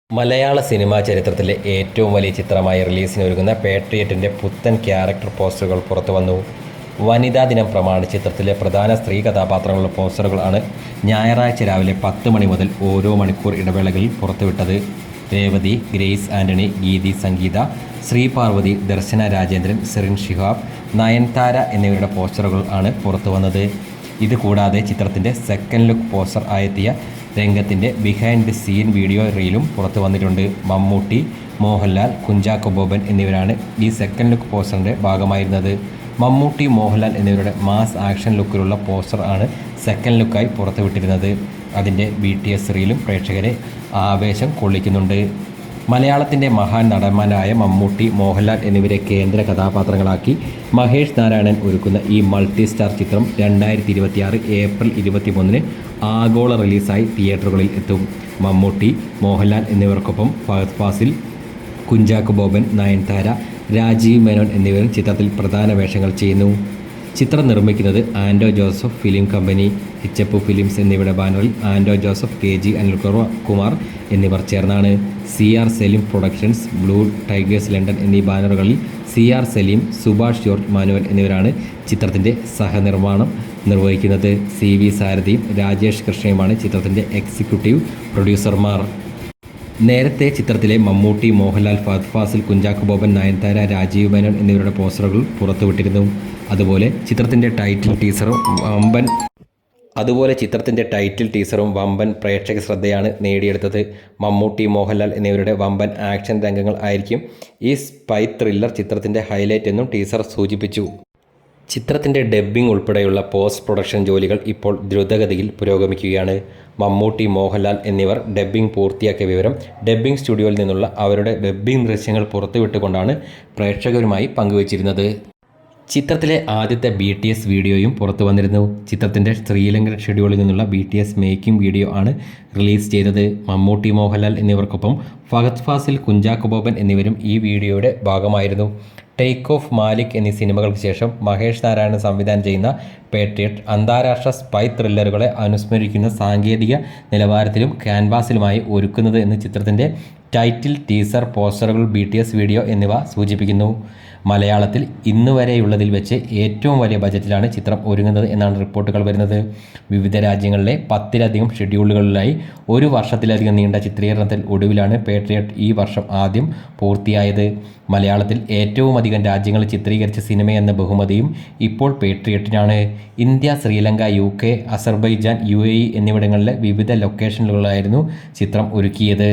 മലയാള cinema ചരിത്രത്തിലെ ഏറ്റവും വലിയ ചിത്രമായി റിലീസിനൊരുങ്ങുന്ന പേട്രിയറ്റിൻ്റെ പുത്തൻ ക്യാരക്ടർ പോസ്റ്ററുകൾ പുറത്തുവന്നു. വനിതാ ദിനം പ്രമാണിച്ച് ചിത്രത്തിലെ പ്രധാന സ്ത്രീ കഥാപാത്രങ്ങളുടെ പോസ്റ്ററുകളാണ് ഞായറാഴ്ച രാവിലെ 10 മണി മുതൽ ഓരോ മണിക്കൂർ ഇടവേളകളിൽ പുറത്തുവിട്ടത്. രേവതി, ഗ്രേസ് ആൻ്റണി, ഗീതി സംഗീത, ശ്രീപാർവതി, ദർശന രാജേന്ദ്രൻ, സെറിൻ ഷിഹാബ്, നയൻതാര എന്നിവരുടെ പോസ്റ്ററുകൾ ആണ് പുറത്തുവന്നത്. ഇതുകൂടാതെ ചിത്രത്തിൻ്റെ സെക്കൻഡ് ലുക്ക് പോസ്റ്റർ ആയെത്തിയ രംഗത്തിൻ്റെ ബിഹൈൻഡ് ദി സീൻ വീഡിയോ റീലും പുറത്തു വന്നിട്ടുണ്ട്. മമ്മൂട്ടി, മോഹൻലാൽ, കുഞ്ചാക്കോ ബോബൻ എന്നിവരാണ് ഈ സെക്കൻഡ് ലുക്ക് പോസ്റ്ററിൻ്റെ ഭാഗമായിരുന്നത്. മമ്മൂട്ടി, മോഹൻലാൽ എന്നിവരുടെ മാസ് ആക്ഷൻ ലുക്കിലുള്ള പോസ്റ്റർ ആണ് സെക്കൻഡ് ലുക്കായി പുറത്തുവിട്ടിരുന്നത്. അതിൻ്റെ BTS റീലും പ്രേക്ഷകരെ ആവേശം കൊള്ളിക്കുന്നുണ്ട്. മലയാളത്തിൻ്റെ മഹാൻ നടന്മാരായ മമ്മൂട്ടി, മോഹൻലാൽ എന്നിവരെ കേന്ദ്ര കഥാപാത്രങ്ങളാക്കി മഹേഷ് നാരായണൻ ഒരുക്കുന്ന ഈ മൾട്ടി സ്റ്റാർ ചിത്രം 2026 ഏപ്രിൽ 23 ആഗോള റിലീസായി തിയേറ്ററുകളിൽ എത്തും. മമ്മൂട്ടി, മോഹൻലാൽ എന്നിവർക്കൊപ്പം ഫഹദ് ഫാസിൽ, കുഞ്ചാക്കോ ബോബൻ, നയൻതാര, രാജീവ് മേനോൻ എന്നിവരും ചിത്രത്തിൽ പ്രധാന വേഷങ്ങൾ ചെയ്യുന്നു. ചിത്രം നിർമ്മിക്കുന്നത് Anto Joseph film company, Ichappu films എന്നിവയുടെ ബാനറിൽ ആൻഡോ ജോസഫ്, KG അനിൽകുമാർ എന്നിവർ ചേർന്നാണ്. CR Saleem productions, Blue Tigers London എന്നീ ബാനറുകളിൽ CR സലീം, സുഭാഷ് ജോർജ് മാനുവൽ എന്നിവരാണ് ചിത്രത്തിൻ്റെ സഹനിർമ്മാണം നിർവഹിക്കുന്നത്. CV സാരഥിയും രാജേഷ് കൃഷ്ണയുമാണ് ചിത്രത്തിൻ്റെ എക്സിക്യൂട്ടീവ് പ്രൊഡ്യൂസർമാർ. നേരത്തെ ചിത്രത്തിലെ മമ്മൂട്ടി, മോഹൻലാൽ, ഫഹദ് ഫാസിൽ, കുഞ്ചാക്കോ ബോബൻ, നയൻതാര, രാജീവ് മേനോൻ എന്നിവരുടെ പോസ്റ്ററുകൾ പുറത്തുവിട്ടിരുന്നു. അതുപോലെ ചിത്രത്തിൻ്റെ ടൈറ്റിൽ ടീസറും വമ്പൻ പ്രേക്ഷക ശ്രദ്ധയാണ് നേടിയെടുത്തത്. മമ്മൂട്ടി, മോഹൻലാൽ എന്നിവരുടെ വമ്പൻ ആക്ഷൻ രംഗങ്ങൾ ആയിരിക്കും ഈ സ്പൈ ത്രില്ലർ ചിത്രത്തിൻ്റെ ഹൈലൈറ്റ് എന്നും ടീസർ സൂചിപ്പിച്ചു. ചിത്രത്തിൻ്റെ ഡബ്ബിംഗ് ഉൾപ്പെടെയുള്ള പോസ്റ്റ് പ്രൊഡക്ഷൻ ജോലികൾ ഇപ്പോൾ ദ്രുതഗതിയിൽ പുരോഗമിക്കുകയാണ്. മമ്മൂട്ടി, മോഹൻലാൽ എന്നിവർ ഡബ്ബിംഗ് പൂർത്തിയാക്കിയ വിവരം ഡബ്ബിംഗ് സ്റ്റുഡിയോയിൽ നിന്നുള്ള അവരുടെ ഡബ്ബിംഗ് ദൃശ്യങ്ങൾ പുറത്തുവിട്ടുകൊണ്ടാണ് പ്രേക്ഷകരുമായി പങ്കുവച്ചിരുന്നത്. ചിത്രത്തിലെ ആദ്യത്തെ BTS വീഡിയോയും പുറത്തു വന്നിരുന്നു. ചിത്രത്തിൻ്റെ ശ്രീലങ്കൻ ഷെഡ്യൂളിൽ നിന്നുള്ള BTS മേക്കിംഗ് വീഡിയോ ആണ് റിലീസ് ചെയ്തത്. മമ്മൂട്ടി, മോഹൻലാൽ എന്നിവർക്കൊപ്പം ഫഹദ് ഫാസിൽ, കുഞ്ചാക്കോ ബോബൻ എന്നിവരും ഈ വീഡിയോയുടെ ഭാഗമായിരുന്നു. ടേക്ക് ഓഫ്, മാലിക് എന്നീ സിനിമകൾക്ക് ശേഷം മഹേഷ് നാരായണൻ സംവിധാനം ചെയ്യുന്ന പേട്രിയറ്റ് അന്താരാഷ്ട്ര സ്പൈ ത്രില്ലറുകളെ അനുസ്മരിക്കുന്ന സാങ്കേതിക നിലവാരത്തിലും ക്യാൻവാസിലുമായി ഒരുക്കുന്നത് എന്ന് ചിത്രത്തിൻ്റെ ടൈറ്റിൽ, ടീസർ, പോസ്റ്ററുകൾ, BTS വീഡിയോ എന്നിവ സൂചിപ്പിക്കുന്നു. മലയാളത്തിൽ ഇന്നുവരെയുള്ളതിൽ വെച്ച് ഏറ്റവും വലിയ ബജറ്റിലാണ് ചിത്രം ഒരുങ്ങുന്നത് എന്നാണ് റിപ്പോർട്ടുകൾ വരുന്നത്. വിവിധ രാജ്യങ്ങളിലെ 10ലധികം ഷെഡ്യൂളുകളിലായി 1 വർഷത്തിലധികം നീണ്ട ചിത്രീകരണത്തിൽ ഒടുവിലാണ് പേട്രിയറ്റ് ഈ വർഷം ആദ്യം പൂർത്തിയായത്. മലയാളത്തിൽ ഏറ്റവും അധികം രാജ്യങ്ങളിൽ ചിത്രീകരിച്ച സിനിമയെന്ന ബഹുമതിയും ഇപ്പോൾ പേട്രിയറ്റിനാണ്. India, Sri Lanka, UK, Azerbaijan, UAE എന്നിവിടങ്ങളിലെ വിവിധ ലൊക്കേഷനുകളിലായിരുന്നു ചിത്രം ഒരുക്കിയത്.